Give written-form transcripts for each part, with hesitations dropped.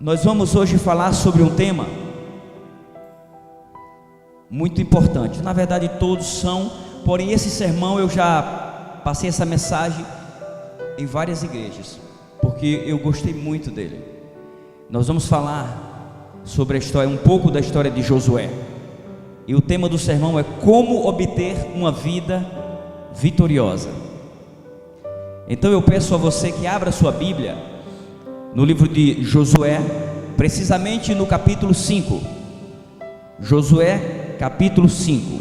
Nós vamos hoje falar sobre um tema muito importante. Na verdade todos são, porém esse sermão eu já passei essa mensagem em várias igrejas, porque eu gostei muito dele. Nós vamos falar sobre a história, um pouco da história de Josué. E o tema do sermão é como obter uma vida vitoriosa. Então eu peço a você que abra sua Bíblia no livro de Josué, precisamente no capítulo 5. Josué, capítulo 5.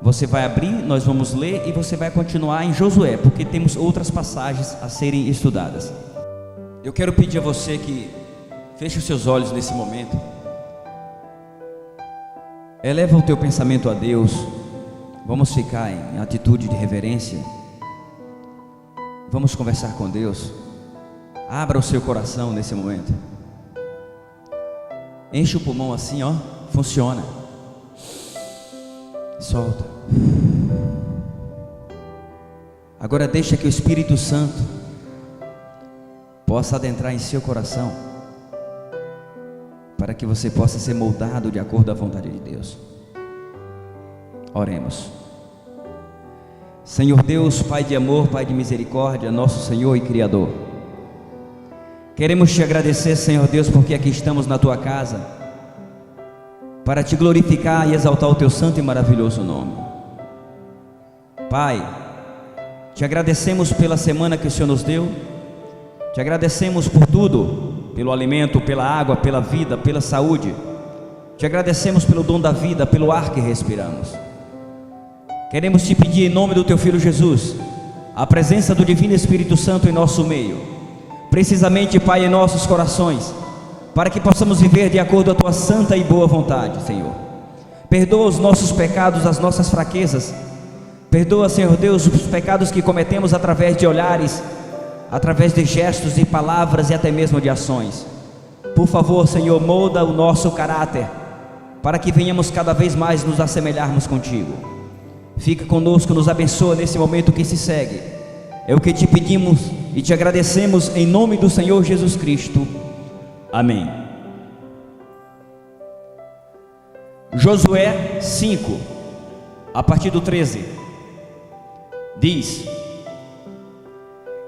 Você vai abrir, nós vamos ler e você vai continuar em Josué, porque temos outras passagens a serem estudadas. Eu quero pedir a você que feche os seus olhos nesse momento. Eleva o teu pensamento a Deus. Vamos ficar em atitude de reverência. Vamos conversar com Deus. Abra o seu coração nesse momento. Enche o pulmão assim, ó. Funciona. Solta. Agora deixa que o Espírito Santo possa adentrar em seu coração, para que você possa ser moldado de acordo à vontade de Deus. Oremos. Senhor Deus, Pai de amor, Pai de misericórdia, nosso Senhor e Criador, queremos te agradecer, Senhor Deus, porque aqui estamos na tua casa, para te glorificar e exaltar o teu santo e maravilhoso nome. Pai, te agradecemos pela semana que o Senhor nos deu, te agradecemos por tudo, pelo alimento, pela água, pela vida, pela saúde, te agradecemos pelo dom da vida, pelo ar que respiramos. Queremos te pedir em nome do teu Filho Jesus, a presença do Divino Espírito Santo em nosso meio, precisamente, Pai, em nossos corações, para que possamos viver de acordo à tua santa e boa vontade, Senhor. Perdoa os nossos pecados, as nossas fraquezas. Perdoa, Senhor Deus, os pecados que cometemos através de olhares, através de gestos e palavras e até mesmo de ações. Por favor, Senhor, molda o nosso caráter, para que venhamos cada vez mais nos assemelharmos contigo. Fica conosco, nos abençoa nesse momento que se segue. É o que te pedimos e te agradecemos em nome do Senhor Jesus Cristo. Amém. Josué 5, a partir do 13, diz: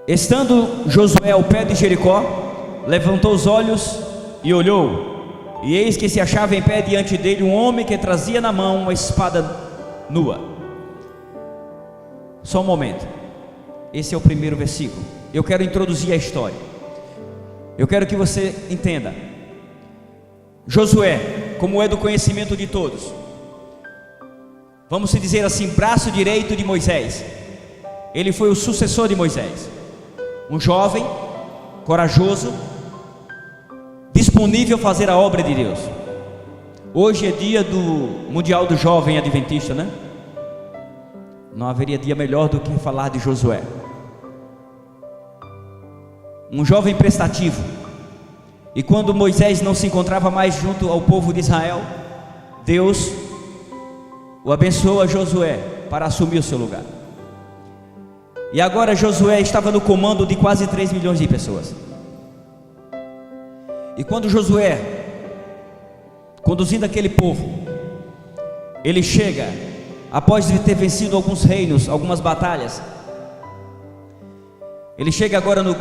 Estando Josué ao pé de Jericó, levantou os olhos e olhou, e eis que se achava em pé diante dele um homem que trazia na mão uma espada nua. Só um momento. Esse é o primeiro versículo. Eu quero introduzir a história. Eu quero que você entenda. Josué, como é do conhecimento de todos, vamos dizer assim, braço direito de Moisés. Ele foi o sucessor de Moisés. Um jovem, corajoso, disponível a fazer a obra de Deus. Hoje é dia do Mundial do Jovem Adventista, né? Não haveria dia melhor do que falar de Josué. Um jovem prestativo. E quando Moisés não se encontrava mais junto ao povo de Israel, Deus o abençoou a Josué para assumir o seu lugar. E agora Josué estava no comando de quase 3 milhões de pessoas. E quando Josué, conduzindo aquele povo, ele chega, após ter vencido alguns reinos, algumas batalhas, ele chega agora no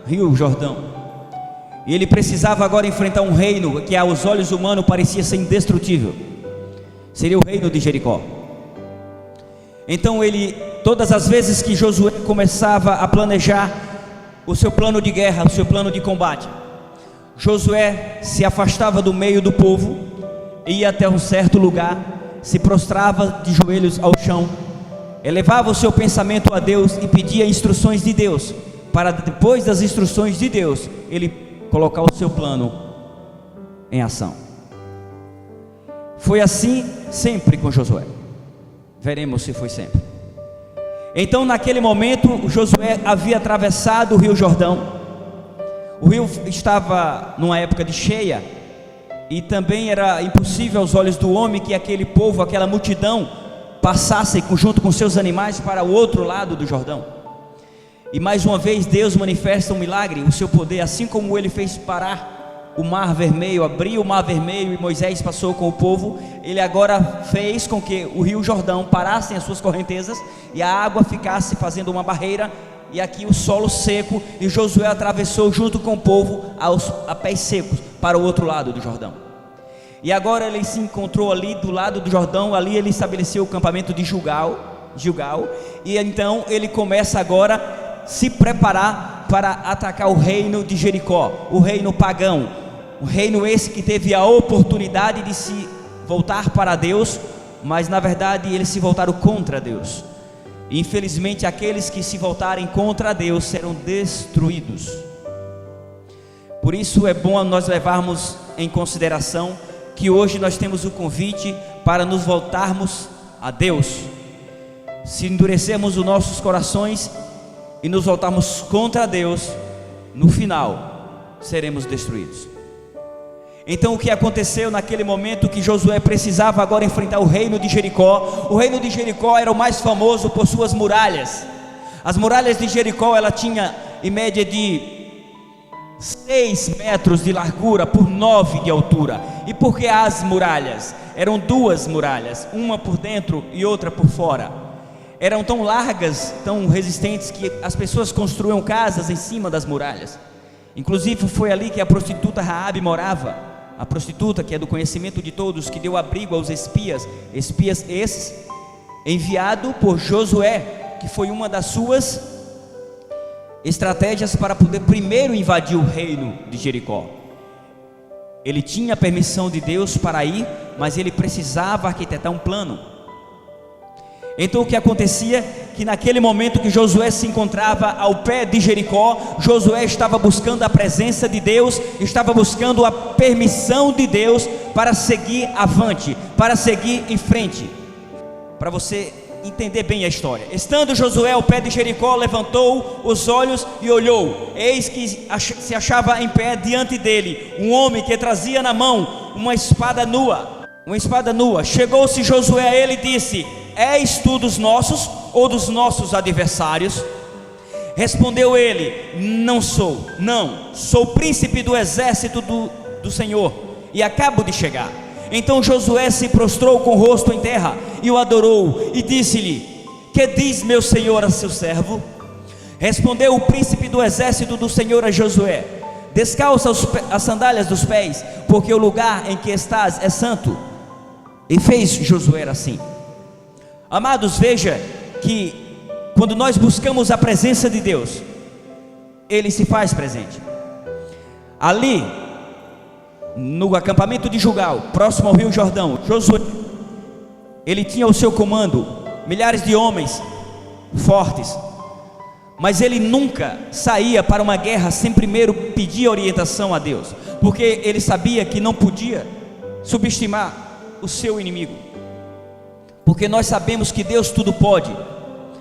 Rio Jordão, e ele precisava agora enfrentar um reino que aos olhos humanos parecia ser indestrutível. Seria o reino de Jericó. Então todas as vezes que Josué começava a planejar o seu plano de guerra, o seu plano de combate, Josué se afastava do meio do povo, ia até um certo lugar, se prostrava de joelhos ao chão, elevava o seu pensamento a Deus e pedia instruções de Deus, para depois das instruções de Deus, ele colocar o seu plano em ação. Foi assim sempre com Josué. Veremos se foi sempre. Então naquele momento Josué havia atravessado o Rio Jordão. O rio estava numa época de cheia, e também era impossível aos olhos do homem que aquele povo, aquela multidão, passasse junto com seus animais para o outro lado do Jordão. E mais uma vez Deus manifesta um milagre, o seu poder, assim como ele fez parar o mar vermelho, abriu o mar vermelho e Moisés passou com o povo. Ele agora fez com que o rio Jordão parasse as suas correntezas e a água ficasse fazendo uma barreira, e aqui o solo seco, e Josué atravessou junto com o povo a pés secos para o outro lado do Jordão. E agora ele se encontrou ali do lado do Jordão, ali ele estabeleceu o campamento de Gilgal, e então ele começa agora se preparar para atacar o reino de Jericó, o reino pagão, o reino esse que teve a oportunidade de se voltar para Deus, mas na verdade eles se voltaram contra Deus. E infelizmente aqueles que se voltarem contra Deus serão destruídos. Por isso é bom nós levarmos em consideração que hoje nós temos o convite para nos voltarmos a Deus. Se endurecermos os nossos corações e nos voltarmos contra Deus, no final seremos destruídos. Então o que aconteceu naquele momento que Josué precisava agora enfrentar o reino de Jericó? O reino de Jericó era o mais famoso por suas muralhas. As muralhas de Jericó, ela tinha em média de 6 metros de largura por 9 de altura. E por que as muralhas? Eram duas muralhas, uma por dentro e outra por fora. Eram tão largas, tão resistentes, que as pessoas construíam casas em cima das muralhas. Inclusive foi ali que a prostituta Raabe morava. A prostituta, que é do conhecimento de todos, que deu abrigo aos espias esses enviado por Josué, que foi uma das suas estratégias para poder primeiro invadir o reino de Jericó. Ele tinha a permissão de Deus para ir, mas ele precisava arquitetar um plano. Então o que acontecia? Que naquele momento que Josué se encontrava ao pé de Jericó, Josué estava buscando a presença de Deus, estava buscando a permissão de Deus para seguir avante, para seguir em frente. Para você entender bem a história: estando Josué ao pé de Jericó, levantou os olhos e olhou, eis que se achava em pé diante dele um homem que trazia na mão uma espada nua. Chegou-se Josué a ele e disse: és tu dos nossos ou dos nossos adversários? Respondeu ele: não sou, sou príncipe do exército do Senhor, e acabo de chegar. Então Josué se prostrou com o rosto em terra e o adorou, e disse-lhe: que diz meu senhor a seu servo? Respondeu o príncipe do exército do Senhor a Josué: descalça as sandálias dos pés, porque o lugar em que estás é santo. E fez Josué assim. Amados, veja que quando nós buscamos a presença de Deus, Ele se faz presente. Ali no acampamento de Gilgal, próximo ao rio Jordão, Josué, ele tinha ao seu comando milhares de homens fortes, mas ele nunca saía para uma guerra sem primeiro pedir orientação a Deus, porque ele sabia que não podia subestimar o seu inimigo, porque nós sabemos que Deus tudo pode.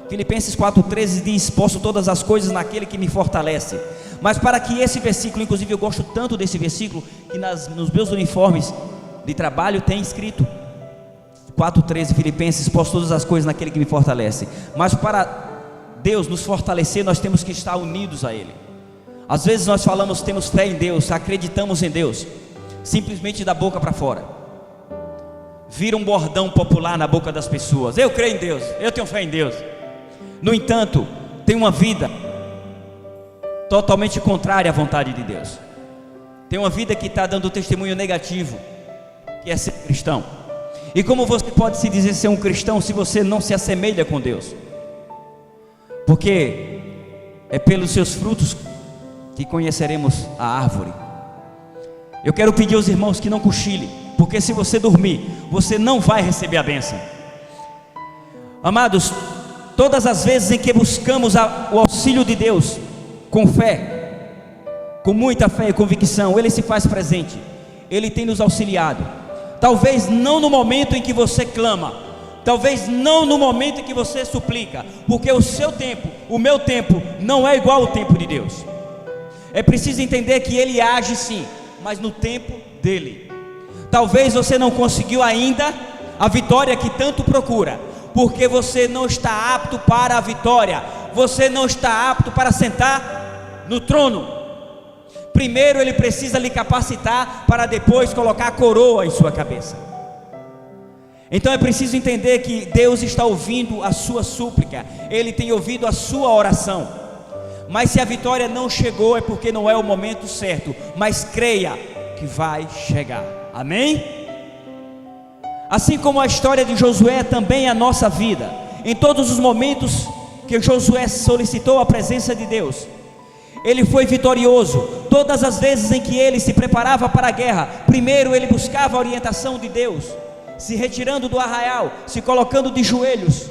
Filipenses 4,13 diz: posso todas as coisas naquele que me fortalece. Mas para que esse versículo, inclusive eu gosto tanto desse versículo, que nos meus uniformes de trabalho tem escrito 4,13, Filipenses: posso todas as coisas naquele que me fortalece. Mas para Deus nos fortalecer, nós temos que estar unidos a Ele. Às vezes nós falamos, temos fé em Deus, acreditamos em Deus, simplesmente da boca para fora. Vira um bordão popular na boca das pessoas: eu creio em Deus, eu tenho fé em Deus. No entanto, tem uma vida totalmente contrária à vontade de Deus. Tem uma vida que está dando testemunho negativo, que é ser cristão. E como você pode se dizer ser um cristão se você não se assemelha com Deus? Porque é pelos seus frutos que conheceremos a árvore. Eu quero pedir aos irmãos que não cochilem, porque se você dormir, você não vai receber a bênção. Amados, todas as vezes em que buscamos o auxílio de Deus, com fé, com muita fé e convicção, Ele se faz presente, Ele tem nos auxiliado. Talvez não no momento em que você clama, talvez não no momento em que você suplica, porque o seu tempo, o meu tempo, não é igual ao tempo de Deus. É preciso entender que Ele age sim, mas no tempo dEle. Talvez você não conseguiu ainda a vitória que tanto procura, porque você não está apto para a vitória. você não está apto para sentar no trono. Primeiro ele precisa lhe capacitar para depois colocar a coroa em sua cabeça. Então é preciso entender que Deus está ouvindo a sua súplica, Ele tem ouvido a sua oração. Mas se a vitória não chegou, é porque não é o momento certo. Mas creia que vai chegar. Amém? Assim como a história de Josué também é a nossa vida. Em todos os momentos que Josué solicitou a presença de Deus, ele foi vitorioso. Todas as vezes em que ele se preparava para a guerra, primeiro ele buscava a orientação de Deus, se retirando do arraial, se colocando de joelhos,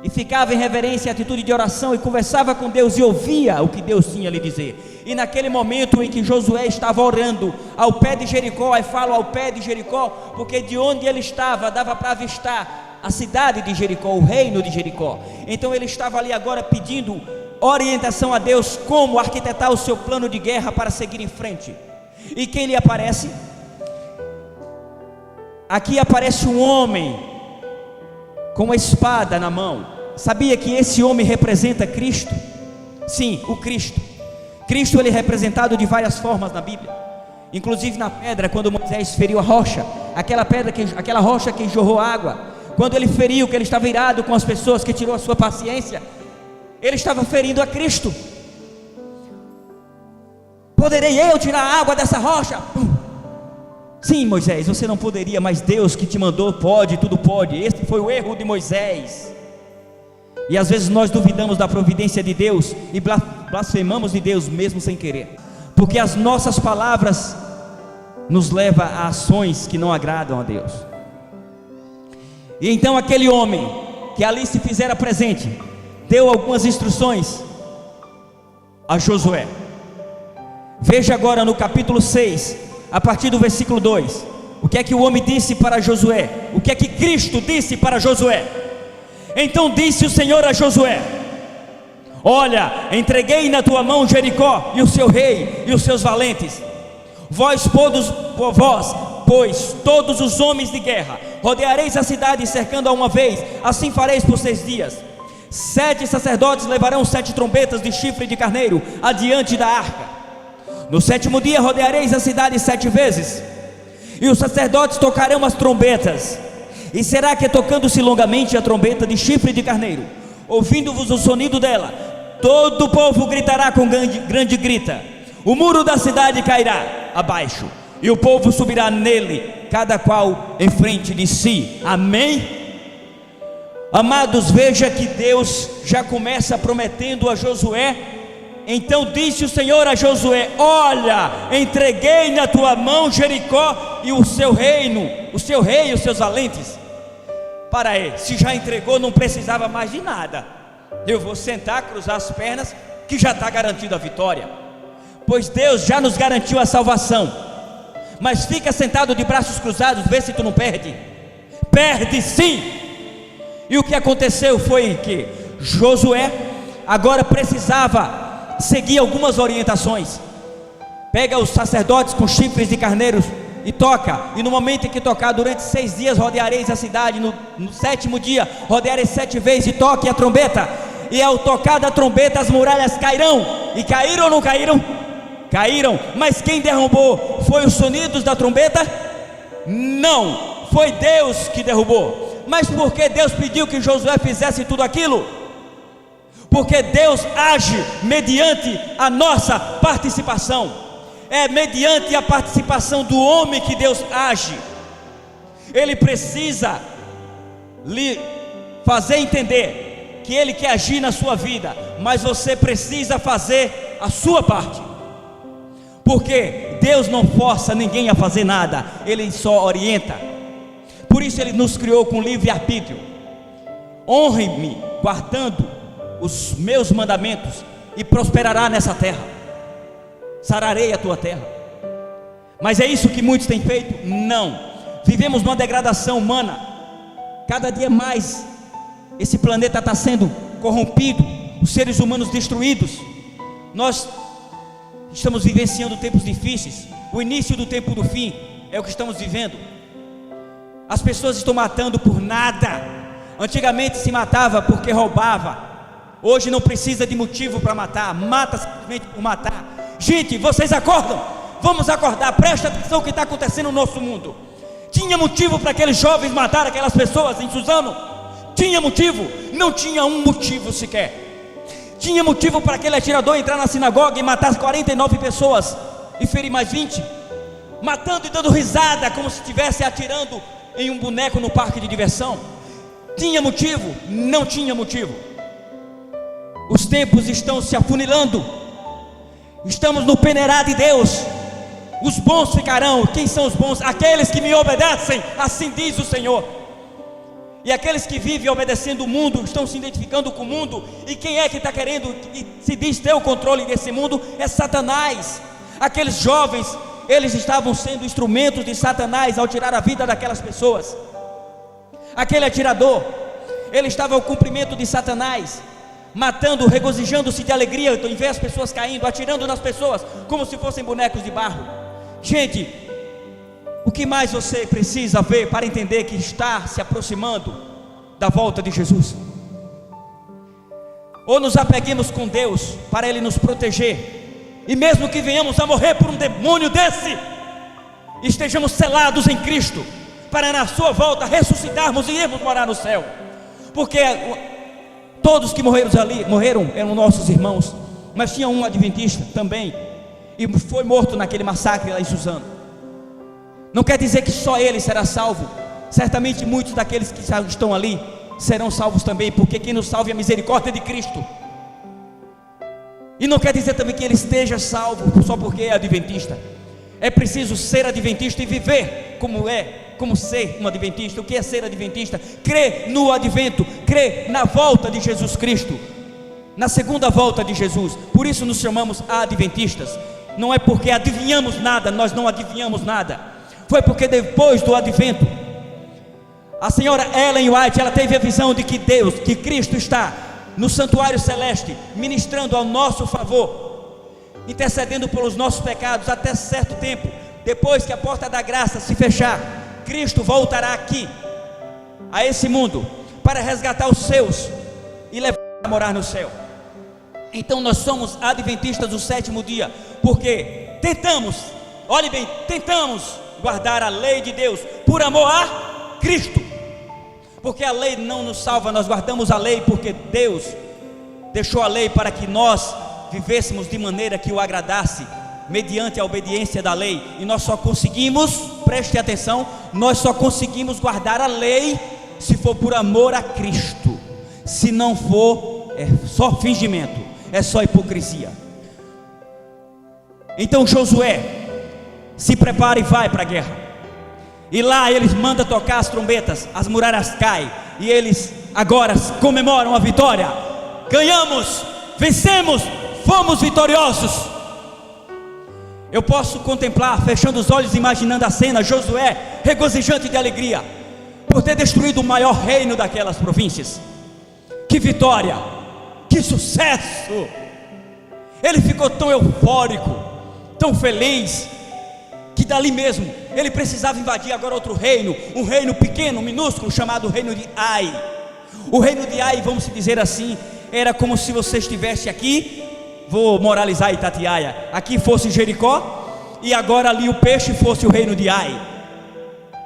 e ficava em reverência e atitude de oração, e conversava com Deus, e ouvia o que Deus tinha a lhe dizer. E naquele momento em que Josué estava orando, ao pé de Jericó, aí falo ao pé de Jericó, porque de onde ele estava, dava para avistar a cidade de Jericó, o reino de Jericó. Então ele estava ali agora pedindo orientação a Deus, como arquitetar o seu plano de guerra para seguir em frente. E quem lhe aparece? Aqui aparece um homem com uma espada na mão. Sabia que esse homem representa Cristo? Sim, o Cristo. Cristo ele é representado de várias formas na Bíblia. Inclusive na pedra, quando Moisés feriu a rocha, aquela rocha que jorrou água. Quando ele feriu, que ele estava irado com as pessoas, que tirou a sua paciência, ele estava ferindo a Cristo. Poderei eu tirar a água dessa rocha? Sim, Moisés, você não poderia, mas Deus que te mandou pode, tudo pode. Esse foi o erro de Moisés. E às vezes nós duvidamos da providência de Deus e blasfemamos de Deus mesmo sem querer, porque as nossas palavras nos levam a ações que não agradam a Deus. E então aquele homem que ali se fizera presente deu algumas instruções a Josué. Veja agora no capítulo 6, a partir do versículo 2, o que é que o homem disse para Josué? O que é que Cristo disse para Josué? Então disse o Senhor a Josué: olha, entreguei na tua mão Jericó e o seu rei e os seus valentes. Vós, pois todos os homens de guerra, rodeareis a cidade cercando-a uma vez. Assim fareis por 6 dias. 7 sacerdotes levarão 7 trombetas de chifre de carneiro adiante da arca. No 7º dia rodeareis a cidade 7 vezes, e os sacerdotes tocarão as trombetas. E será que tocando-se longamente a trombeta de chifre de carneiro, ouvindo-vos o sonido dela, todo o povo gritará com grande grita. O muro da cidade cairá abaixo, e o povo subirá nele, cada qual em frente de si. Amém? Amados, veja que Deus já começa prometendo a Josué. Então disse o Senhor a Josué: olha, entreguei na tua mão Jericó e o seu reino, o seu rei e os seus valentes. Para aí, se já entregou, não precisava mais de nada. Eu vou sentar, cruzar as pernas, que já está garantida a vitória, pois Deus já nos garantiu a salvação. Mas fica sentado de braços cruzados, vê se tu não perde. Perde sim. E o que aconteceu foi que Josué agora precisava seguir algumas orientações. Pega os sacerdotes com chifres de carneiros e toca. E no momento em que tocar, durante 6 dias rodeareis a cidade. No 7º dia rodeareis 7 vezes, e toque a trombeta. E ao tocar da trombeta as muralhas cairão. E caíram ou não caíram? Caíram. Mas quem derrubou? Foi os sonidos da trombeta? Não, foi Deus que derrubou. Mas por que Deus pediu que Josué fizesse tudo aquilo? Porque Deus age mediante a nossa participação. É mediante a participação do homem que Deus age. Ele precisa lhe fazer entender que Ele quer agir na sua vida, mas você precisa fazer a sua parte. Porque Deus não força ninguém a fazer nada, Ele só orienta. Por isso Ele nos criou com livre-arbítrio. Honre-me guardando os meus mandamentos, e prosperará nessa terra. Sararei a tua terra. Mas é isso que muitos têm feito? Não. Vivemos numa degradação humana. Cada dia mais esse planeta está sendo corrompido, os seres humanos destruídos. Nós estamos vivenciando tempos difíceis. O início do tempo do fim é o que estamos vivendo. As pessoas estão matando por nada. Antigamente se matava porque roubava. Hoje não precisa de motivo para matar, mata simplesmente por matar. Gente, vocês acordam? Vamos acordar, presta atenção no que está acontecendo no nosso mundo. Tinha motivo para aqueles jovens matar aquelas pessoas em Suzano? Tinha motivo? Não tinha um motivo sequer. Tinha motivo para aquele atirador entrar na sinagoga e matar 49 pessoas e ferir mais 20? Matando e dando risada como se estivesse atirando em um boneco no parque de diversão? Tinha motivo? Não tinha motivo. Os tempos estão se afunilando. Estamos no peneirar de Deus. Os bons ficarão. Quem são os bons? Aqueles que me obedecem, assim diz o Senhor. E aqueles que vivem obedecendo o mundo, estão se identificando com o mundo. E quem é que está querendo e se diz ter o controle desse mundo? É Satanás. Aqueles jovens, eles estavam sendo instrumentos de Satanás ao tirar a vida daquelas pessoas. Aquele atirador, ele estava ao cumprimento de Satanás, matando, regozijando-se de alegria em ver as pessoas caindo, atirando nas pessoas como se fossem bonecos de barro. Gente, o que mais você precisa ver para entender que está se aproximando da volta de Jesus? Ou nos apeguemos com Deus para Ele nos proteger, e mesmo que venhamos a morrer por um demônio desse, estejamos selados em Cristo, para na sua volta ressuscitarmos e irmos morar no céu. Porque todos que morreram eram nossos irmãos, mas tinha um adventista também, e foi morto naquele massacre lá em Suzano. Não quer dizer que só ele será salvo. Certamente muitos daqueles que estão ali serão salvos também, porque quem nos salva é a misericórdia de Cristo. E não quer dizer também que ele esteja salvo só porque é adventista. É preciso ser adventista e viver como ser um adventista. O que é ser adventista? Crer no advento, crer na volta de Jesus Cristo, na segunda volta de Jesus. Por isso nos chamamos adventistas. Não é porque adivinhamos nada, nós não adivinhamos nada. Foi porque depois do advento, a senhora Ellen White, ela teve a visão de que Deus, que Cristo está no santuário celeste, ministrando ao nosso favor, intercedendo pelos nossos pecados até certo tempo. Depois que a porta da graça se fechar, Cristo voltará aqui, a esse mundo, para resgatar os seus e levar a morar no céu. Então nós somos adventistas do sétimo dia, porque tentamos, olhe bem, tentamos guardar a lei de Deus, por amor a Cristo. Porque a lei não nos salva, nós guardamos a lei porque Deus deixou a lei para que nós vivêssemos de maneira que o agradasse, mediante a obediência da lei. E nós só conseguimos, preste atenção, nós só conseguimos guardar a lei se for por amor a Cristo. Se não for, é só fingimento, é só hipocrisia. Então Josué se prepara e vai para a guerra. E lá eles mandam tocar as trombetas, as muralhas caem, e eles agora comemoram a vitória. Ganhamos, vencemos, fomos vitoriosos. Eu posso contemplar, fechando os olhos, imaginando a cena, Josué regozijante de alegria, por ter destruído o maior reino daquelas províncias. Que vitória, que sucesso! Ele ficou tão eufórico, tão feliz, que dali mesmo ele precisava invadir agora outro reino, um reino pequeno, minúsculo, chamado reino de Ai. O reino de Ai, vamos dizer assim, era como se você estivesse aqui, vou moralizar Itatiaia, aqui fosse Jericó, e agora ali o peixe fosse o reino de Ai.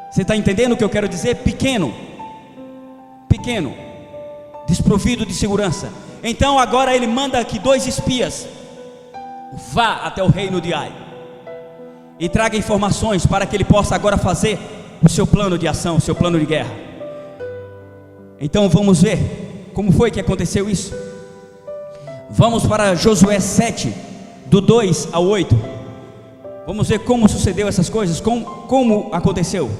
Você está entendendo o que eu quero dizer? Pequeno, desprovido de segurança. Então agora ele manda que 2 espias vá até o reino de Ai e traga informações para que ele possa agora fazer o seu plano de ação, o seu plano de guerra. Então vamos ver como foi que aconteceu isso. Vamos para Josué 7, do 2 ao 8. Vamos ver como sucedeu essas coisas, como aconteceu.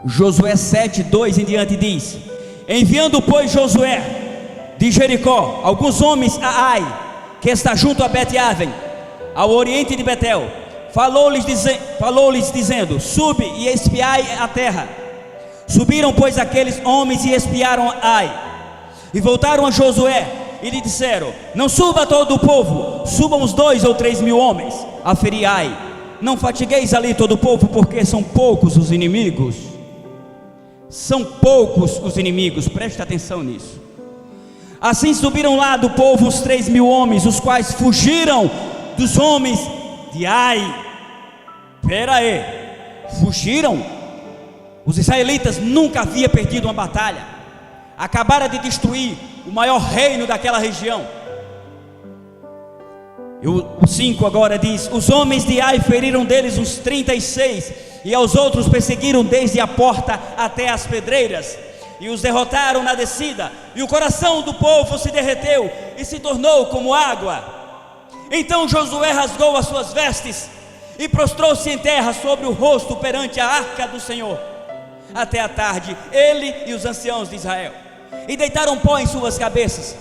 Josué 7, 2 em diante diz: enviando pois Josué de Jericó alguns homens a Ai, que está junto a Bet-Aven, ao oriente de Betel, falou-lhes dizendo: sube e espiai a terra. Subiram pois aqueles homens e espiaram Ai, e voltaram a Josué e lhe disseram: não suba todo o povo, subam os 2 ou 3 mil homens a ferir Ai. Não fatigueis ali todo o povo, porque são poucos os inimigos. São poucos os inimigos, preste atenção nisso. Assim subiram lá do povo os 3.000 homens, os quais fugiram dos homens de Ai. Espera aí, fugiram? Os israelitas nunca haviam perdido uma batalha, acabaram de destruir o maior reino daquela região. E o 5 agora diz: os homens de Ai feriram deles uns 36, e aos outros perseguiram desde a porta até as pedreiras, e os derrotaram na descida, e o coração do povo se derreteu e se tornou como água. Então Josué rasgou as suas vestes e prostrou-se em terra sobre o rosto perante a arca do Senhor até a tarde, ele e os anciãos de Israel, e deitaram pó em suas cabeças.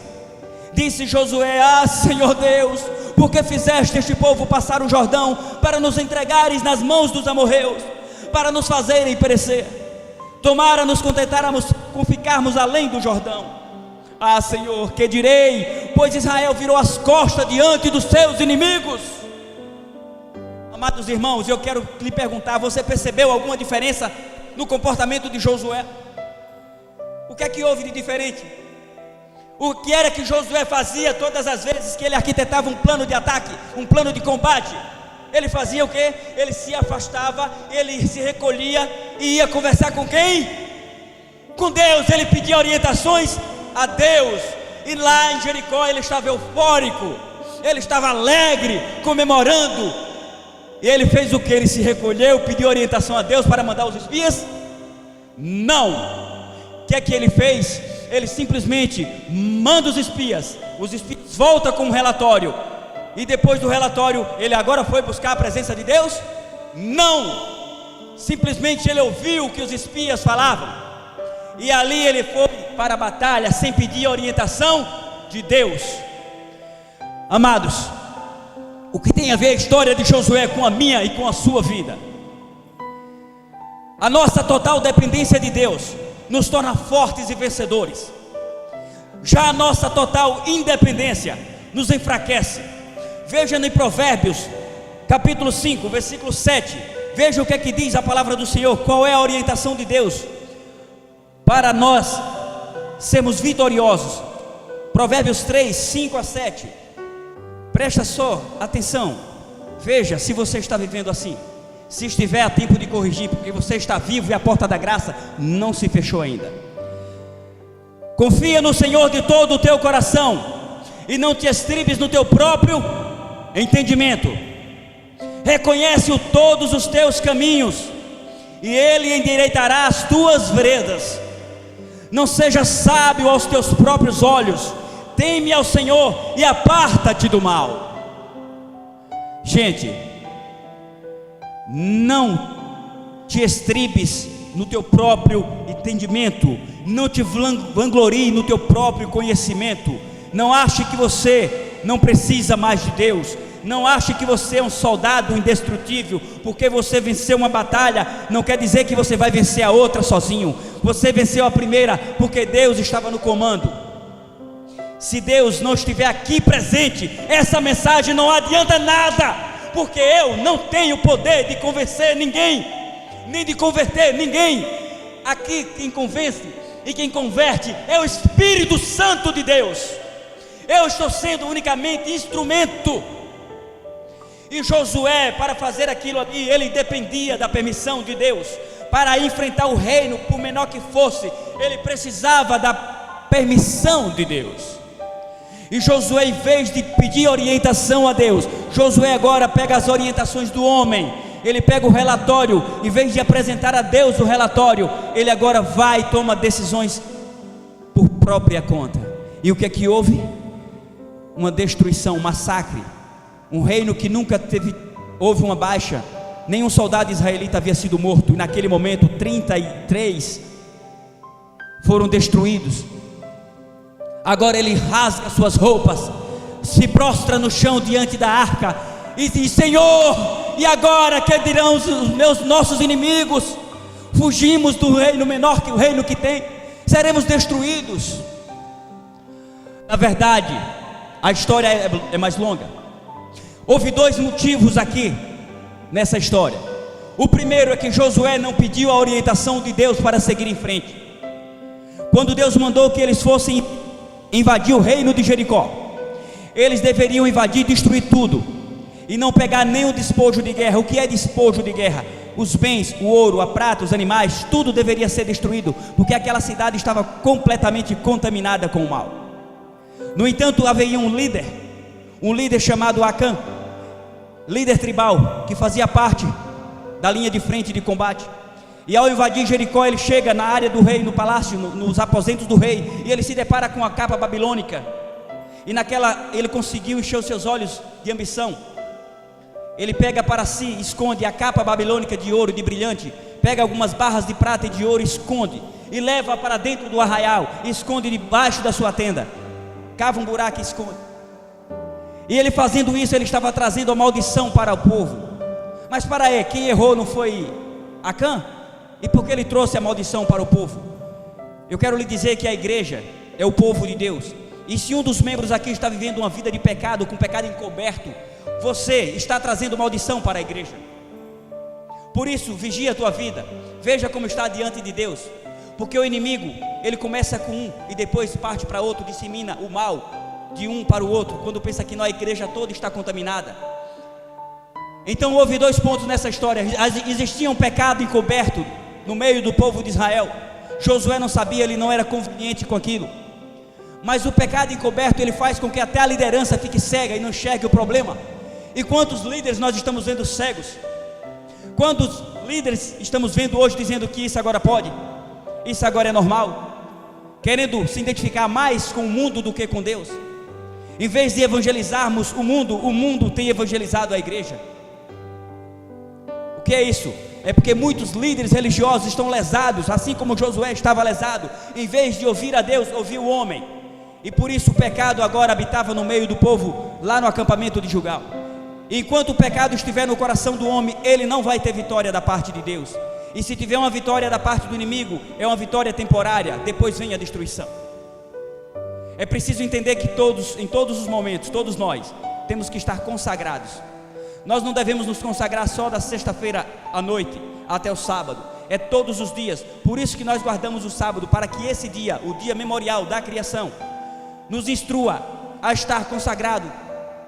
Disse Josué: ah, Senhor Deus, por que fizeste este povo passar o Jordão para nos entregares nas mãos dos amorreus, para nos fazerem perecer? Tomara nos contentáramos com ficarmos além do Jordão. Ah, Senhor, que direi? Pois Israel virou as costas diante dos seus inimigos. Amados irmãos, eu quero lhe perguntar: você percebeu alguma diferença no comportamento de Josué? O que é que houve de diferente? O que era que Josué fazia todas as vezes que ele arquitetava um plano de ataque, um plano de combate? Ele fazia o quê? Ele se afastava, ele se recolhia e ia conversar com quem? Com Deus. Ele pedia orientações a Deus. E lá em Jericó ele estava eufórico, ele estava alegre, comemorando. E ele fez o que? Ele se recolheu, pediu orientação a Deus para mandar os espias? Não. O que é que ele fez? Ele simplesmente manda os espias voltam com um relatório, e depois do relatório, ele agora foi buscar a presença de Deus? Não. Simplesmente ele ouviu o que os espias falavam, e ali ele foi para a batalha sem pedir a orientação de Deus. Amados, o que tem a ver a história de Josué com a minha e com a sua vida? A nossa total dependência de Deus nos torna fortes e vencedores. Já a nossa total independência nos enfraquece. Veja em Provérbios capítulo 5, versículo 7. Veja o que é que diz a palavra do Senhor. Qual é a orientação de Deus para nós sermos vitoriosos? Provérbios 3, 5 a 7. Presta só atenção. Veja se você está vivendo assim. Se estiver a tempo de corrigir, porque você está vivo e a porta da graça não se fechou ainda. Confia no Senhor de todo o teu coração, e não te estribes no teu próprio entendimento. Reconhece-o todos os teus caminhos, e Ele endireitará as tuas veredas. Não seja sábio aos teus próprios olhos. Teme ao Senhor e aparta-te do mal. Gente, não te estribes no teu próprio entendimento, não te vanglorie no teu próprio conhecimento. Não ache que você não precisa mais de Deus. Não ache que você é um soldado indestrutível. Porque você venceu uma batalha, não quer dizer que você vai vencer a outra sozinho. Você venceu a primeira porque Deus estava no comando. Se Deus não estiver aqui presente, essa mensagem não adianta nada, porque eu não tenho poder de convencer ninguém, nem de converter ninguém. Aqui quem convence e quem converte é o Espírito Santo de Deus. Eu estou sendo unicamente instrumento. E Josué, para fazer aquilo ali, ele dependia da permissão de Deus. Para enfrentar o reino, por menor que fosse, ele precisava da permissão de Deus. E Josué, em vez de pedir orientação a Deus, Josué agora pega as orientações do homem. Ele pega o relatório, em vez de apresentar a Deus o relatório, ele agora vai e toma decisões por própria conta. E o que é que houve? Uma destruição, um massacre. Um reino que nunca houve uma baixa. Nenhum soldado israelita havia sido morto. E naquele momento 33 foram destruídos. Agora ele rasga suas roupas, se prostra no chão diante da arca e diz: Senhor, e agora que dirão os nossos inimigos? Fugimos do reino menor que o reino que tem, seremos destruídos. Na verdade, a história é mais longa. Houve dois motivos aqui nessa história. O primeiro é que Josué não pediu a orientação de Deus para seguir em frente. Quando Deus mandou que eles fossem invadir o reino de Jericó, eles deveriam invadir e destruir tudo, e não pegar nenhum despojo de guerra. O que é despojo de guerra? Os bens, o ouro, a prata, os animais, tudo deveria ser destruído, porque aquela cidade estava completamente contaminada com o mal. No entanto, havia um líder chamado Acã, líder tribal, que fazia parte da linha de frente de combate. E ao invadir Jericó, ele chega na área do rei, no palácio, nos aposentos do rei, e ele se depara com a capa babilônica, e naquela ele conseguiu encher os seus olhos de ambição. Ele pega para si, esconde a capa babilônica de ouro, de brilhante, pega algumas barras de prata e de ouro, esconde, e leva para dentro do arraial, e esconde debaixo da sua tenda, cava um buraco e esconde. E ele fazendo isso, ele estava trazendo a maldição para o povo. Mas para aí, quem errou não foi Acã? E por que ele trouxe a maldição para o povo? Eu quero lhe dizer que a igreja é o povo de Deus, e se um dos membros aqui está vivendo uma vida de pecado, com pecado encoberto, você está trazendo maldição para a igreja. Por isso, vigia a tua vida, veja como está diante de Deus, porque o inimigo, ele começa com um e depois parte para outro, dissemina o mal de um para o outro, quando pensa que a igreja toda está contaminada. Então houve dois pontos nessa história. Existia um pecado encoberto no meio do povo de Israel. Josué não sabia, ele não era conveniente com aquilo. Mas o pecado encoberto, ele faz com que até a liderança fique cega e não enxergue o problema. E quantos líderes nós estamos vendo cegos? Quantos líderes estamos vendo hoje dizendo que isso agora pode, isso agora é normal, querendo se identificar mais com o mundo do que com Deus? Em vez de evangelizarmos o mundo tem evangelizado a igreja. O que é isso? É porque muitos líderes religiosos estão lesados, assim como Josué estava lesado. Em vez de ouvir a Deus, ouviu o homem. E por isso o pecado agora habitava no meio do povo, lá no acampamento de Gilgal. Enquanto o pecado estiver no coração do homem, ele não vai ter vitória da parte de Deus. E se tiver uma vitória da parte do inimigo, é uma vitória temporária, depois vem a destruição. É preciso entender que em todos os momentos, todos nós temos que estar consagrados. Nós não devemos nos consagrar só da sexta-feira à noite até o sábado, é todos os dias. Por isso que nós guardamos o sábado, para que esse dia, o dia memorial da criação, nos instrua a estar consagrado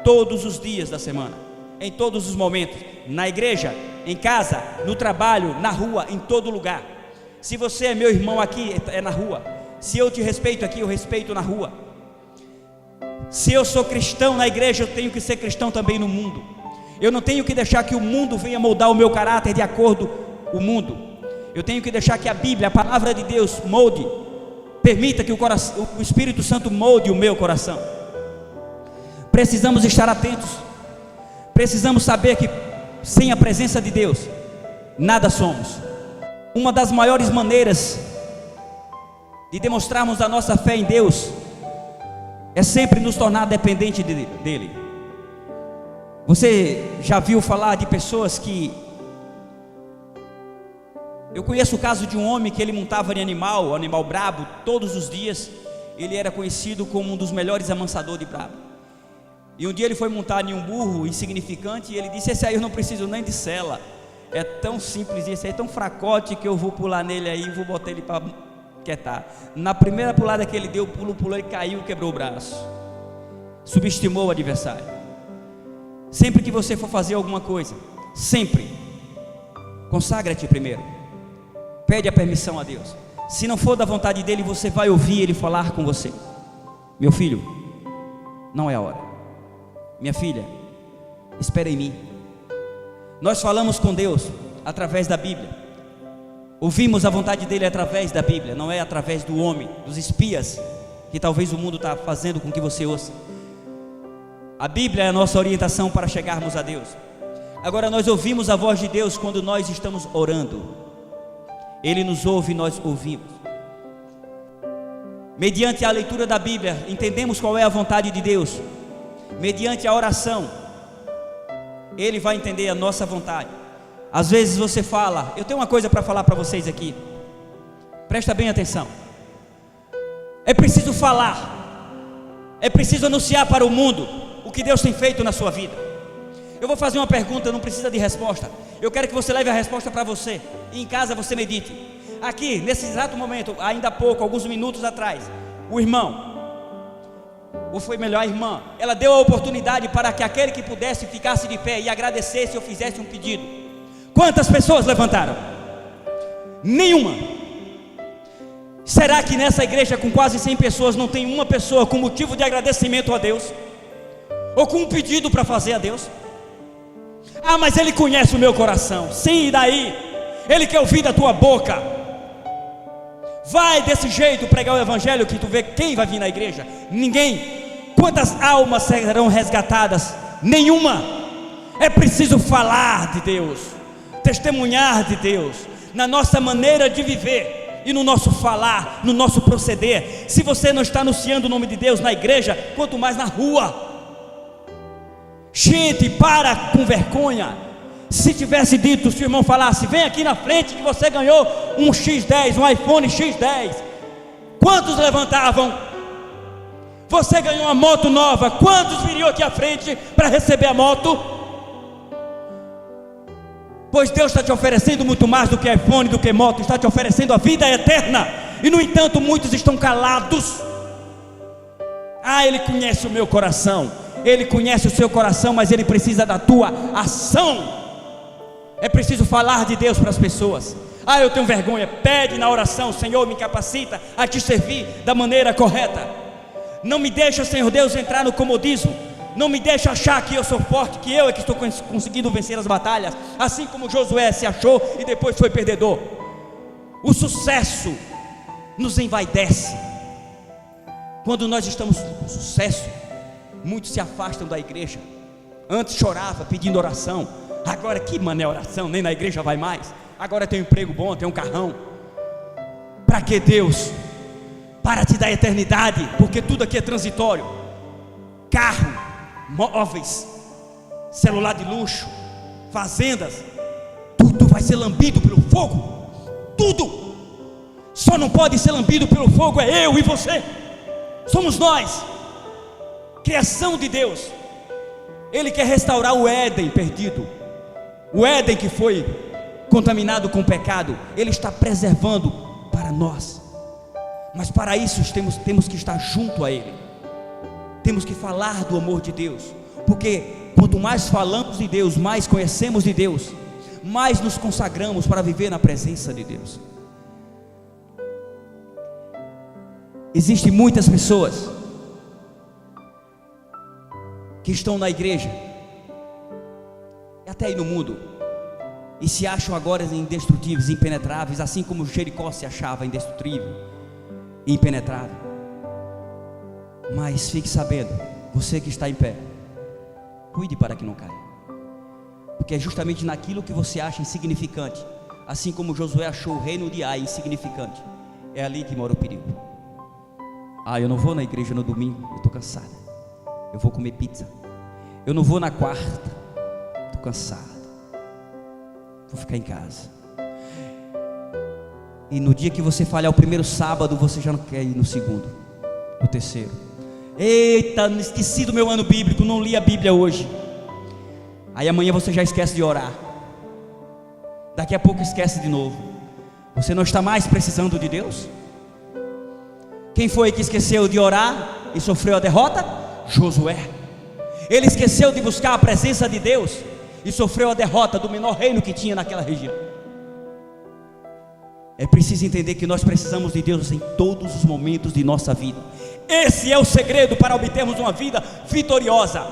todos os dias da semana, em todos os momentos, na igreja, em casa, no trabalho, na rua, em todo lugar. Se você é meu irmão aqui, é na rua. Se eu te respeito aqui, eu respeito na rua. Se eu sou cristão na igreja, eu tenho que ser cristão também no mundo. Eu não tenho que deixar que o mundo venha moldar o meu caráter de acordo com o mundo. Eu tenho que deixar que a Bíblia, a palavra de Deus, molde, permita que o Espírito Santo molde o meu coração. Precisamos estar atentos. Precisamos saber que sem a presença de Deus, nada somos. Uma das maiores maneiras de demonstrarmos a nossa fé em Deus é sempre nos tornar dependente dEle. Você já viu falar de pessoas que... Eu conheço o caso de um homem que ele montava em animal brabo, todos os dias. Ele era conhecido como um dos melhores amansadores de brabo. E um dia ele foi montar em um burro insignificante e ele disse: esse aí eu não preciso nem de sela, é tão simples, esse aí é tão fracote que eu vou pular nele aí e vou botar ele para quietar. Na primeira pulada que ele deu, pulou, ele caiu e quebrou o braço. Subestimou o adversário. Sempre que você for fazer alguma coisa, sempre consagra-te primeiro, pede a permissão a Deus. Se não for da vontade dele, você vai ouvir ele falar com você: meu filho, não é a hora. Minha filha, espera em mim. Nós falamos com Deus através da Bíblia, ouvimos a vontade dele através da Bíblia, não é através do homem, dos espias que talvez o mundo está fazendo com que você ouça. A Bíblia é a nossa orientação para chegarmos a Deus. Agora, nós ouvimos a voz de Deus quando nós estamos orando. Ele nos ouve e nós ouvimos. Mediante a leitura da Bíblia, entendemos qual é a vontade de Deus. Mediante a oração, Ele vai entender a nossa vontade. Às vezes você fala... Eu tenho uma coisa para falar para vocês aqui. Presta bem atenção. É preciso falar. É preciso anunciar para o mundo o que Deus tem feito na sua vida. Eu vou fazer uma pergunta, não precisa de resposta. Eu quero que você leve a resposta para você, e em casa você medite. Aqui, nesse exato momento, ainda há pouco, alguns minutos atrás, o irmão ou foi melhor a irmã, ela deu a oportunidade para que aquele que pudesse ficasse de pé e agradecesse ou fizesse um pedido. Quantas pessoas levantaram? Nenhuma. Será que nessa igreja com quase 100 pessoas não tem uma pessoa com motivo de agradecimento a Deus? Ou com um pedido para fazer a Deus? Ah, mas Ele conhece o meu coração. Sim, e daí? Ele quer ouvir da tua boca. Vai desse jeito pregar o evangelho que tu vê quem vai vir na igreja? Ninguém. Quantas almas serão resgatadas? Nenhuma. É preciso falar de Deus, testemunhar de Deus, na nossa maneira de viver e no nosso falar, no nosso proceder. Se você não está anunciando o nome de Deus na igreja, quanto mais na rua. Gente, para com vergonha. Se tivesse dito, se o irmão falasse, vem aqui na frente que você ganhou um X10, um iPhone X10, quantos levantavam? Você ganhou uma moto nova, quantos viriam aqui à frente para receber a moto? Pois Deus está te oferecendo muito mais do que iPhone, do que moto, está te oferecendo a vida eterna, e no entanto muitos estão calados. Ah, Ele conhece o meu coração, Ele conhece o seu coração, mas Ele precisa da tua ação. É preciso falar de Deus para as pessoas. Ah, eu tenho vergonha. Pede na oração: Senhor, me capacita a te servir da maneira correta. Não me deixa, Senhor Deus, entrar no comodismo. Não me deixa achar que eu sou forte, que eu é que estou conseguindo vencer as batalhas, assim como Josué se achou e depois foi perdedor. O sucesso nos envaidece. Quando nós estamos com sucesso, muitos se afastam da igreja. Antes chorava pedindo oração, agora que mané oração, nem na igreja vai mais. Agora tem um emprego bom, tem um carrão. Para que Deus? Para te dar eternidade, porque tudo aqui é transitório. Carro, móveis, celular de luxo, fazendas, tudo vai ser lambido pelo fogo. Tudo. Só não pode ser lambido pelo fogo é eu e você. Somos nós, criação de Deus. Ele quer restaurar o Éden perdido, o Éden que foi contaminado com o pecado. Ele está preservando para nós. Mas para isso temos que estar junto a Ele. Temos que falar do amor de Deus, porque quanto mais falamos de Deus, mais conhecemos de Deus, mais nos consagramos para viver na presença de Deus. Existem muitas pessoas que estão na igreja e até aí no mundo e se acham agora indestrutíveis, impenetráveis, assim como Jericó se achava indestrutível, impenetrável. Mas fique sabendo, você que está em pé, cuide para que não caia, porque é justamente naquilo que você acha insignificante, assim como Josué achou o reino de Ai insignificante, é ali que mora o perigo. Ah, eu não vou na igreja no domingo, eu estou cansada, eu vou comer pizza. Eu não vou na quarta, estou cansado, vou ficar em casa. E no dia que você falhar o primeiro sábado, você já não quer ir no segundo, no terceiro. Eita, esqueci do meu ano bíblico, não li a Bíblia hoje. Aí amanhã você já esquece de orar, daqui a pouco esquece de novo. Você não está mais precisando de Deus? Quem foi que esqueceu de orar e sofreu a derrota? Josué. Ele esqueceu de buscar a presença de Deus e sofreu a derrota do menor reino que tinha naquela região. É preciso entender que nós precisamos de Deus em todos os momentos de nossa vida. Esse é o segredo para obtermos uma vida vitoriosa.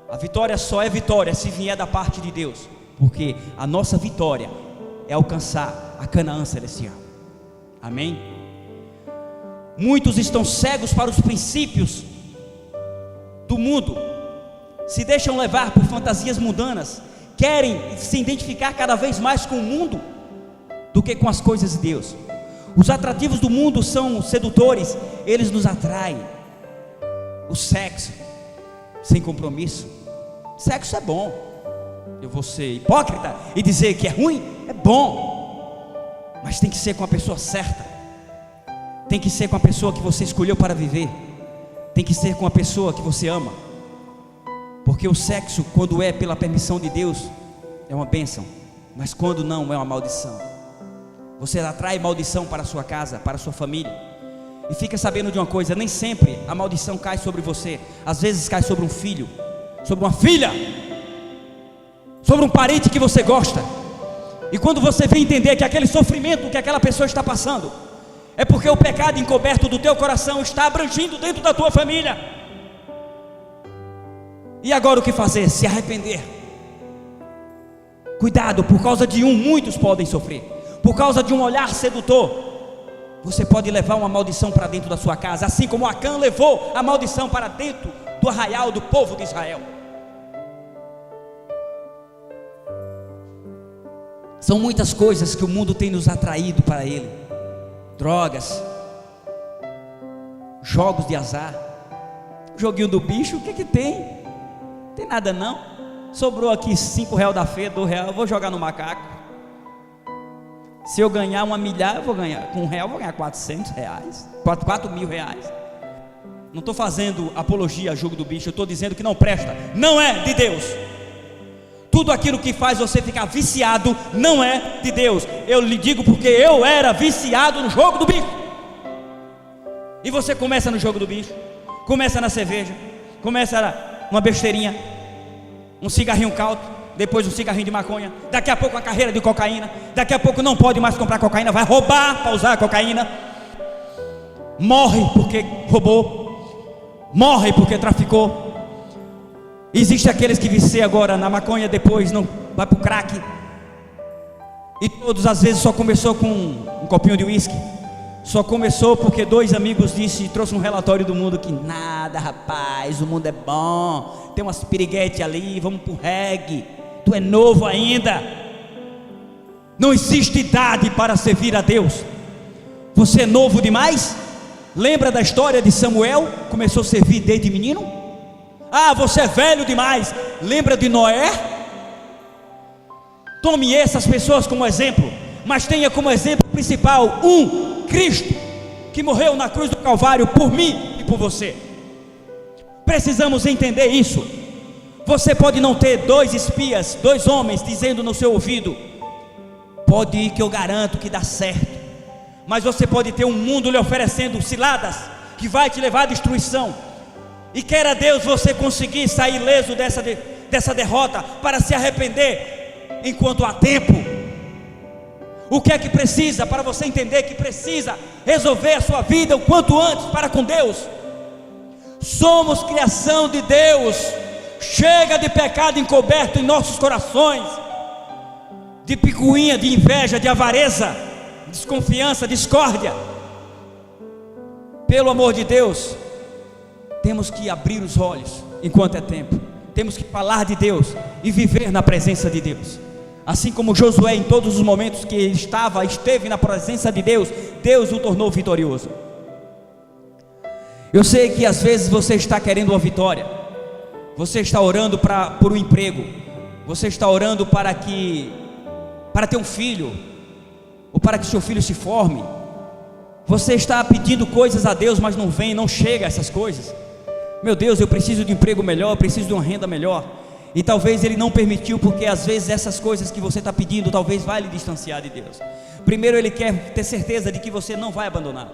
A vitória só é vitória se vier da parte de Deus, porque a nossa vitória é alcançar a Canaã celestial. Amém? Muitos estão cegos para os princípios do mundo, se deixam levar por fantasias mundanas, querem se identificar cada vez mais com o mundo do que com as coisas de Deus. Os atrativos do mundo são sedutores, eles nos atraem. O sexo sem compromisso, sexo é bom. Eu vou ser hipócrita e dizer que é ruim? É bom, mas tem que ser com a pessoa certa, tem que ser com a pessoa que você escolheu para viver, tem que ser com a pessoa que você ama, porque o sexo, quando é pela permissão de Deus, é uma bênção, mas quando não, é uma maldição. Você atrai maldição para a sua casa, para a sua família. E fica sabendo de uma coisa: nem sempre a maldição cai sobre você. Às vezes cai sobre um filho, sobre uma filha, sobre um parente que você gosta. E quando você vem entender que aquele sofrimento que aquela pessoa está passando é porque o pecado encoberto do teu coração está abrangindo dentro da tua família. E agora o que fazer? Se arrepender. Cuidado, por causa de muitos podem sofrer. Por causa de um olhar sedutor, você pode levar uma maldição para dentro da sua casa, assim como Acã levou a maldição para dentro do arraial do povo de Israel. São muitas coisas que o mundo tem nos atraído para ele: drogas, jogos de azar, joguinho do bicho. O que tem? Não tem nada não. Sobrou aqui R$5 da feira, R$2, eu vou jogar no macaco. Se eu ganhar uma milhar, eu vou ganhar, com R$1 eu vou ganhar R$400, R$4.000. Não estou fazendo apologia a jogo do bicho, eu estou dizendo que não presta, não é de Deus. Tudo aquilo que faz você ficar viciado não é de Deus. Eu lhe digo porque eu era viciado no jogo do bicho. E você começa no jogo do bicho, começa na cerveja, começa uma besteirinha, um cigarrinho cauto, depois um cigarrinho de maconha, daqui a pouco uma carreira de cocaína, daqui a pouco não pode mais comprar cocaína, vai roubar para usar a cocaína, morre porque roubou, morre porque traficou. Existe aqueles que viciam agora na maconha, depois não vai para o crack. E todos às vezes só começou com um copinho de uísque. Só começou porque 2 amigos trouxe um relatório do mundo que nada, rapaz, o mundo é bom, tem umas piriguetes ali, vamos pro reggae. Tu é novo ainda. Não existe idade para servir a Deus. Você é novo demais? Lembra da história de Samuel? Começou a servir desde menino. Ah, você é velho demais. Lembra de Noé? Tome essas pessoas como exemplo, mas tenha como exemplo principal Cristo, que morreu na cruz do Calvário por mim e por você. Precisamos entender isso. Você pode não ter 2 espias, 2 homens dizendo no seu ouvido: pode ir que eu garanto que dá certo. Mas você pode ter um mundo lhe oferecendo ciladas que vai te levar à destruição. E queira Deus você conseguir sair ileso dessa derrota, para se arrepender enquanto há tempo. O que é que precisa para você entender que precisa resolver a sua vida o quanto antes para com Deus? Somos criação de Deus. Chega de pecado encoberto em nossos corações, de picuinha, de inveja, de avareza, desconfiança, discórdia. Pelo amor de Deus, temos que abrir os olhos enquanto é tempo. Temos que falar de Deus e viver na presença de Deus. Assim como Josué, em todos os momentos que ele esteve na presença de Deus, Deus o tornou vitorioso. Eu sei que às vezes você está querendo uma vitória, você está orando por um emprego, você está orando para ter um filho, ou para que seu filho se forme. Você está pedindo coisas a Deus, mas não chega a essas coisas. Meu Deus, eu preciso de um emprego melhor, eu preciso de uma renda melhor. E talvez Ele não permitiu, porque às vezes essas coisas que você está pedindo, talvez vai lhe distanciar de Deus. Primeiro Ele quer ter certeza de que você não vai abandonar.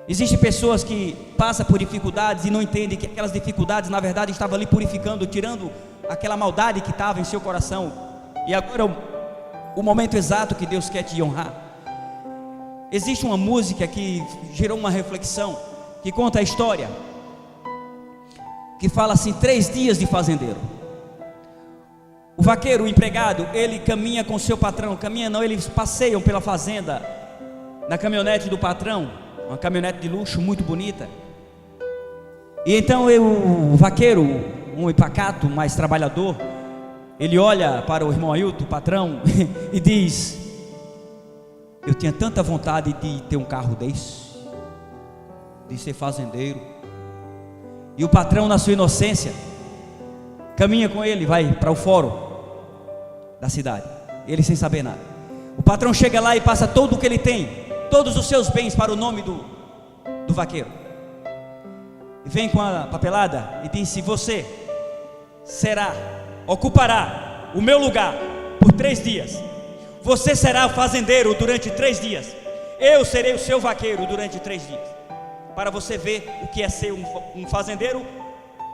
Existem pessoas que passam por dificuldades e não entendem que aquelas dificuldades na verdade estavam ali purificando, tirando aquela maldade que estava em seu coração. E agora o momento exato que Deus quer te honrar. Existe uma música que gerou uma reflexão, que conta a história, que fala assim: 3 dias de fazendeiro. O vaqueiro, o empregado, ele caminha com seu patrão, eles passeiam pela fazenda, na caminhonete do patrão, uma caminhonete de luxo muito bonita. E então o vaqueiro, um pacato, mais trabalhador, ele olha para o irmão Ailton, o patrão, e diz: eu tinha tanta vontade de ter um carro desse, de ser fazendeiro. E o patrão, na sua inocência, caminha com ele, vai para o fórum da cidade, ele sem saber nada. O patrão chega lá e passa todo o que ele tem, todos os seus bens, para o nome do vaqueiro. E vem com a papelada e diz: você ocupará o meu lugar por 3 dias. Você será fazendeiro durante 3 dias. eu serei o seu vaqueiro durante 3 dias, para você ver o que é ser um fazendeiro,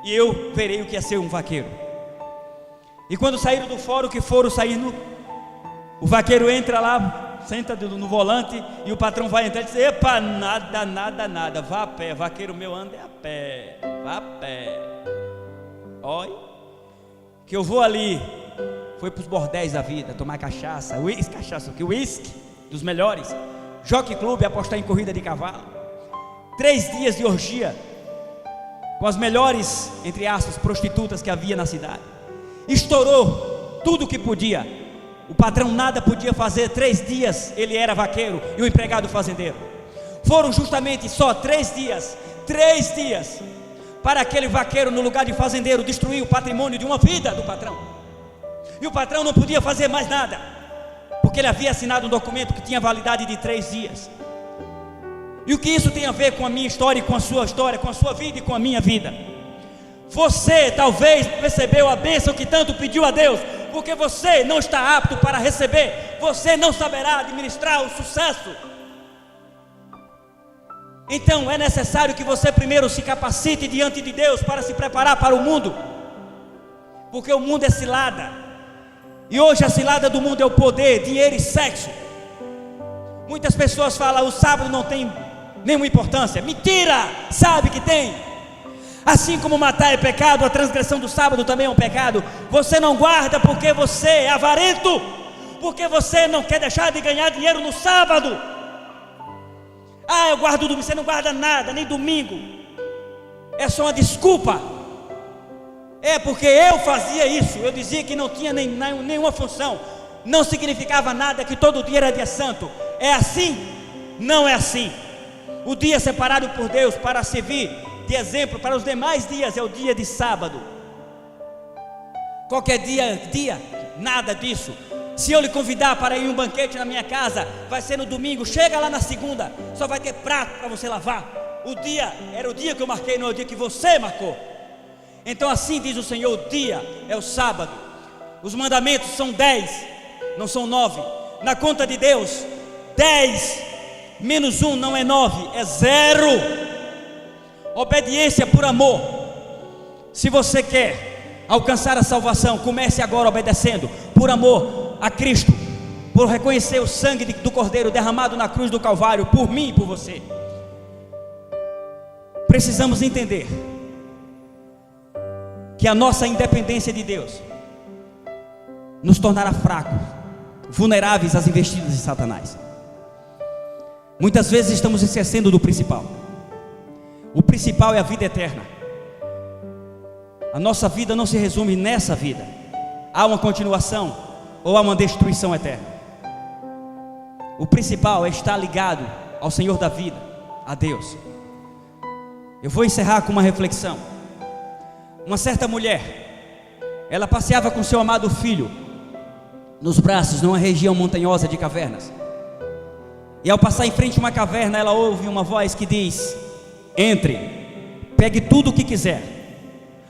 e eu verei o que é ser um vaqueiro. E quando saíram do fórum, que foram saindo, o vaqueiro entra lá, senta no volante, e o patrão vai entrar e diz: epa, nada, vá a pé, vaqueiro meu anda a pé, vá a pé. Olha, que eu vou ali, foi para os bordéis da vida, tomar cachaça, uísque dos melhores, jockey club, apostar em corrida de cavalo, 3 dias de orgia, com as melhores, entre aspas, prostitutas que havia na cidade. Estourou tudo que podia. O patrão nada podia fazer. 3 dias ele era vaqueiro e o empregado fazendeiro. Foram justamente só 3 dias, 3 dias, para aquele vaqueiro, no lugar de fazendeiro, destruir o patrimônio de uma vida do patrão. E o patrão não podia fazer mais nada, porque ele havia assinado um documento que tinha validade de 3 dias. E o que isso tem a ver com a minha história e com a sua história, com a sua vida e com a minha vida? Você talvez recebeu a bênção que tanto pediu a Deus, porque você não está apto para receber. Você não saberá administrar o sucesso. Então é necessário que você primeiro se capacite diante de Deus para se preparar para o mundo, porque o mundo é cilada, e hoje a cilada do mundo é o poder, dinheiro e sexo. Muitas pessoas falam: o sábado não tem nenhuma importância. Mentira, sabe que tem. Assim como matar é pecado, a transgressão do sábado também é um pecado. Você não guarda porque você é avarento, porque você não quer deixar de ganhar dinheiro no sábado. Eu guardo domingo. Você não guarda nada, nem domingo. É só uma desculpa. É porque eu fazia isso. Eu dizia que não tinha nenhuma função, não significava nada, que todo dia era dia santo. É assim? Não é assim. O dia separado por Deus para servir de exemplo para os demais dias é o dia de sábado. Qualquer dia, nada disso. Se eu lhe convidar para ir a um banquete na minha casa, vai ser no domingo. Chega lá na segunda, só vai ter prato para você lavar. O dia era o dia que eu marquei, não é o dia que você marcou. Então assim diz o Senhor: o dia é o sábado. Os mandamentos são 10, não são 9. Na conta de Deus, 10 menos 1 não é 9, é 0. Obediência por amor. Se você quer alcançar a salvação, comece agora obedecendo por amor a Cristo, por reconhecer o sangue do Cordeiro derramado na cruz do Calvário, por mim e por você. Precisamos entender que a nossa independência de Deus nos tornará fracos, vulneráveis às investidas de Satanás. Muitas vezes estamos esquecendo do principal. O principal é a vida eterna. A nossa vida não se resume nessa vida. Há uma continuação ou há uma destruição eterna. O principal é estar ligado ao Senhor da vida, a Deus. Eu vou encerrar com uma reflexão. Uma certa mulher, ela passeava com seu amado filho nos braços, numa região montanhosa de cavernas. E ao passar em frente a uma caverna, ela ouve uma voz que diz: entre, pegue tudo o que quiser,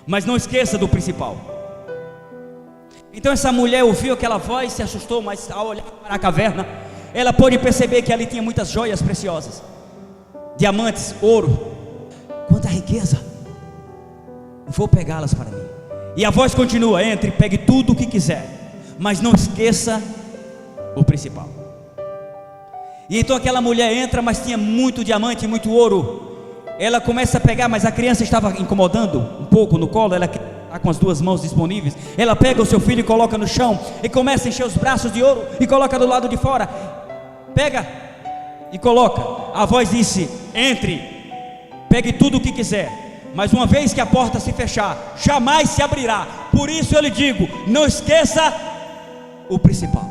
mas não esqueça do principal. Então essa mulher ouviu aquela voz, se assustou, mas ao olhar para a caverna, ela pôde perceber que ali tinha muitas joias preciosas, diamantes, ouro. Quanta riqueza! Vou pegá-las para mim. E a voz continua: entre, pegue tudo o que quiser, mas não esqueça o principal. E então aquela mulher entra, mas tinha muito diamante, muito ouro. Ela começa a pegar, mas a criança estava incomodando um pouco no colo. Ela está com as 2 mãos disponíveis. Ela pega o seu filho e coloca no chão, e começa a encher os braços de ouro, e coloca do lado de fora. Pega e coloca. A voz disse: entre, pegue tudo o que quiser, mas uma vez que a porta se fechar, jamais se abrirá. Por isso eu lhe digo: não esqueça o principal.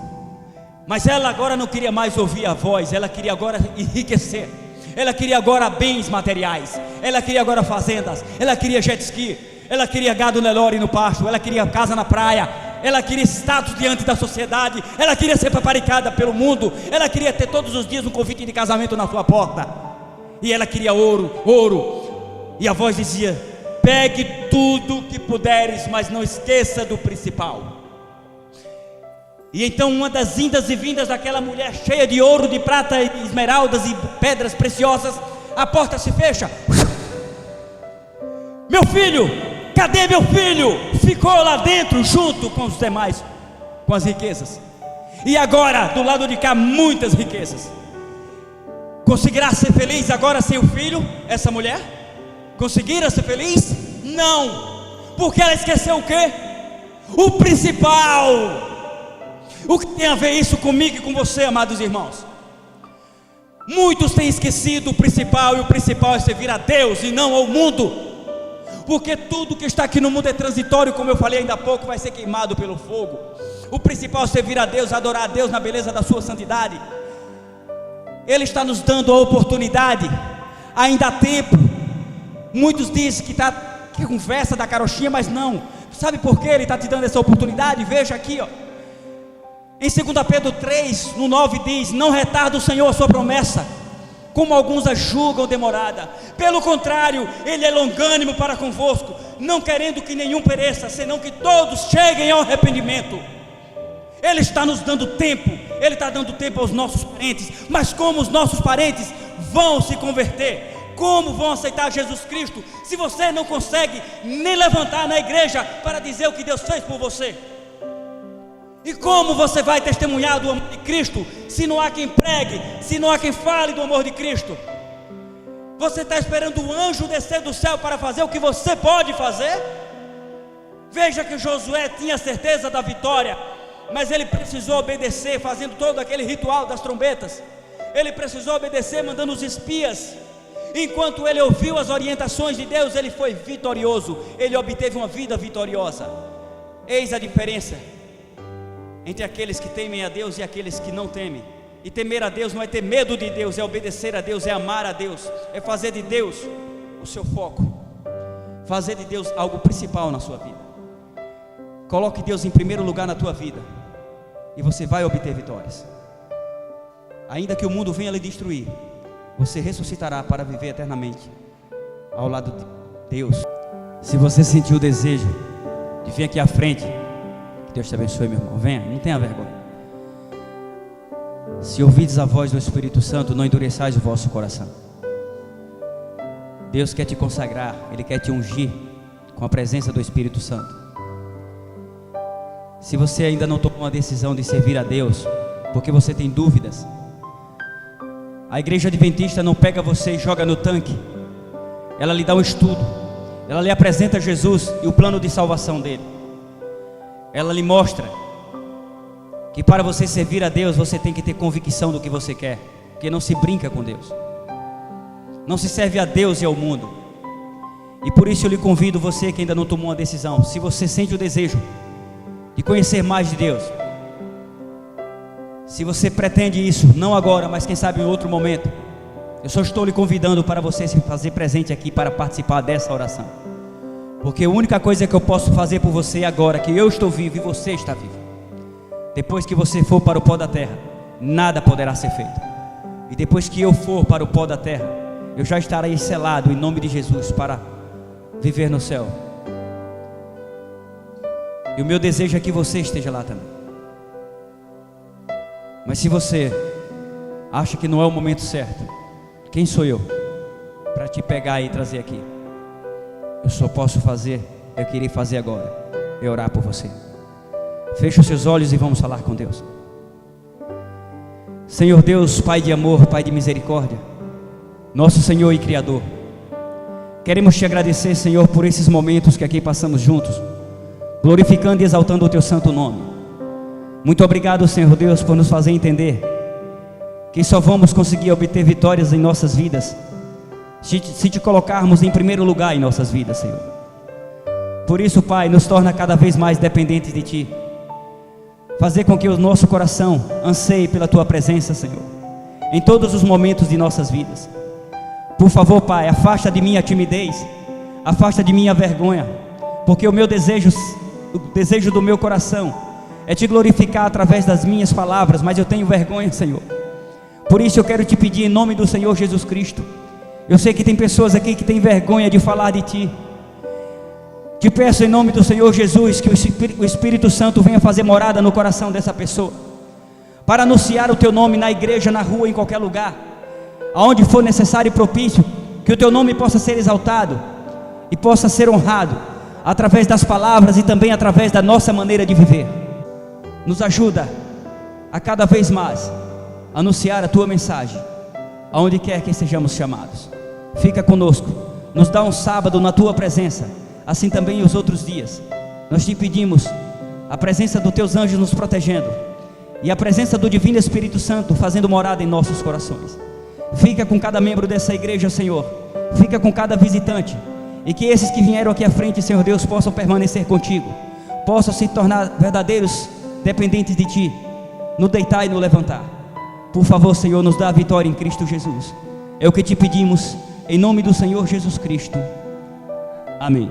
Mas ela agora não queria mais ouvir a voz, ela queria agora enriquecer. Ela queria agora bens materiais, ela queria agora fazendas, ela queria jet ski, ela queria gado Nelore no pasto, ela queria casa na praia, ela queria status diante da sociedade, ela queria ser paparicada pelo mundo, ela queria ter todos os dias um convite de casamento na sua porta, e ela queria ouro, ouro. E a voz dizia: pegue tudo que puderes, mas não esqueça do principal. E então uma das indas e vindas daquela mulher cheia de ouro, de prata, esmeraldas e pedras preciosas, a porta se fecha. Meu filho, cadê meu filho? Ficou lá dentro junto com os demais, com as riquezas. E agora, do lado de cá, muitas riquezas. Conseguirá ser feliz agora sem o filho, essa mulher? Conseguirá ser feliz? Não, porque ela esqueceu o quê? O principal. O que tem a ver isso comigo e com você, amados irmãos? Muitos têm esquecido o principal, e o principal é servir a Deus e não ao mundo, porque tudo que está aqui no mundo é transitório, como eu falei ainda há pouco, vai ser queimado pelo fogo. O principal é servir a Deus, adorar a Deus na beleza da sua santidade. Ele está nos dando a oportunidade, ainda há tempo. Muitos dizem que conversa da carochinha, mas não. Sabe por que Ele está te dando essa oportunidade? Veja aqui, ó. Em 2 Pedro 3, no 9 diz: não retarda o Senhor a sua promessa, como alguns a julgam demorada. Pelo contrário, Ele é longânimo para convosco, não querendo que nenhum pereça, senão que todos cheguem ao arrependimento. Ele está nos dando tempo, Ele está dando tempo aos nossos parentes. Mas como os nossos parentes vão se converter? Como vão aceitar Jesus Cristo, se você não consegue nem levantar na igreja para dizer o que Deus fez por você? E como você vai testemunhar do amor de Cristo, se não há quem pregue, se não há quem fale do amor de Cristo? Você está esperando o anjo descer do céu para fazer o que você pode fazer? Veja que Josué tinha certeza da vitória, mas ele precisou obedecer, fazendo todo aquele ritual das trombetas. Ele precisou obedecer, mandando os espias. Enquanto ele ouviu as orientações de Deus, ele foi vitorioso, ele obteve uma vida vitoriosa. Eis a diferença entre aqueles que temem a Deus e aqueles que não temem. E temer a Deus não é ter medo de Deus, é obedecer a Deus, é amar a Deus, é fazer de Deus o seu foco, fazer de Deus algo principal na sua vida. Coloque Deus em primeiro lugar na tua vida, e você vai obter vitórias. Ainda que o mundo venha lhe destruir, você ressuscitará para viver eternamente ao lado de Deus. Se você sentiu o desejo de vir aqui à frente, que Deus te abençoe, meu irmão. Venha, não tenha vergonha. Se ouvides a voz do Espírito Santo, não endureçais o vosso coração. Deus quer te consagrar, Ele quer te ungir com a presença do Espírito Santo. Se você ainda não tomou uma decisão de servir a Deus, porque você tem dúvidas, a igreja adventista não pega você e joga no tanque. Ela lhe dá um estudo, ela lhe apresenta Jesus e o plano de salvação dele. Ela lhe mostra que para você servir a Deus, você tem que ter convicção do que você quer, porque não se brinca com Deus, não se serve a Deus e ao mundo. E por isso eu lhe convido, você que ainda não tomou uma decisão, se você sente o desejo de conhecer mais de Deus, se você pretende isso, não agora, mas quem sabe em outro momento, eu só estou lhe convidando para você se fazer presente aqui para participar dessa oração, porque a única coisa que eu posso fazer por você agora, que eu estou vivo e você está vivo. Depois que você for para o pó da terra, nada poderá ser feito. E depois que eu for para o pó da terra, eu já estarei selado em nome de Jesus para viver no céu. E o meu desejo é que você esteja lá também. Mas se você acha que não é o momento certo, quem sou eu para te pegar e trazer aqui? Eu só posso fazer, eu queria fazer agora, é orar por você. Feche os seus olhos e vamos falar com Deus. Senhor Deus, Pai de amor, Pai de misericórdia, nosso Senhor e Criador, queremos te agradecer, Senhor, por esses momentos que aqui passamos juntos, glorificando e exaltando o teu santo nome. Muito obrigado, Senhor Deus, por nos fazer entender que só vamos conseguir obter vitórias em nossas vidas se te colocarmos em primeiro lugar em nossas vidas, Senhor. Por isso, Pai, nos torna cada vez mais dependentes de Ti. Fazer com que o nosso coração anseie pela Tua presença, Senhor, em todos os momentos de nossas vidas. Por favor, Pai, afasta de mim a timidez, afasta de mim a vergonha, porque o desejo do meu coração é te glorificar através das minhas palavras, mas eu tenho vergonha, Senhor. Por isso eu quero te pedir em nome do Senhor Jesus Cristo. Eu sei que tem pessoas aqui que têm vergonha de falar de Ti. Te peço em nome do Senhor Jesus que o Espírito Santo venha fazer morada no coração dessa pessoa, para anunciar o Teu nome na igreja, na rua, em qualquer lugar, aonde for necessário e propício, que o Teu nome possa ser exaltado e possa ser honrado, através das palavras e também através da nossa maneira de viver. Nos ajuda a cada vez mais anunciar a Tua mensagem, aonde quer que sejamos chamados. Fica conosco, nos dá um sábado na Tua presença, assim também os outros dias. Nós te pedimos a presença dos Teus anjos nos protegendo, e a presença do Divino Espírito Santo fazendo morada em nossos corações. Fica com cada membro dessa igreja, Senhor, fica com cada visitante, e que esses que vieram aqui à frente, Senhor Deus, possam permanecer contigo, possam se tornar verdadeiros dependentes de Ti, no deitar e no levantar. Por favor, Senhor, nos dá a vitória em Cristo Jesus. É o que te pedimos, em nome do Senhor Jesus Cristo. Amém.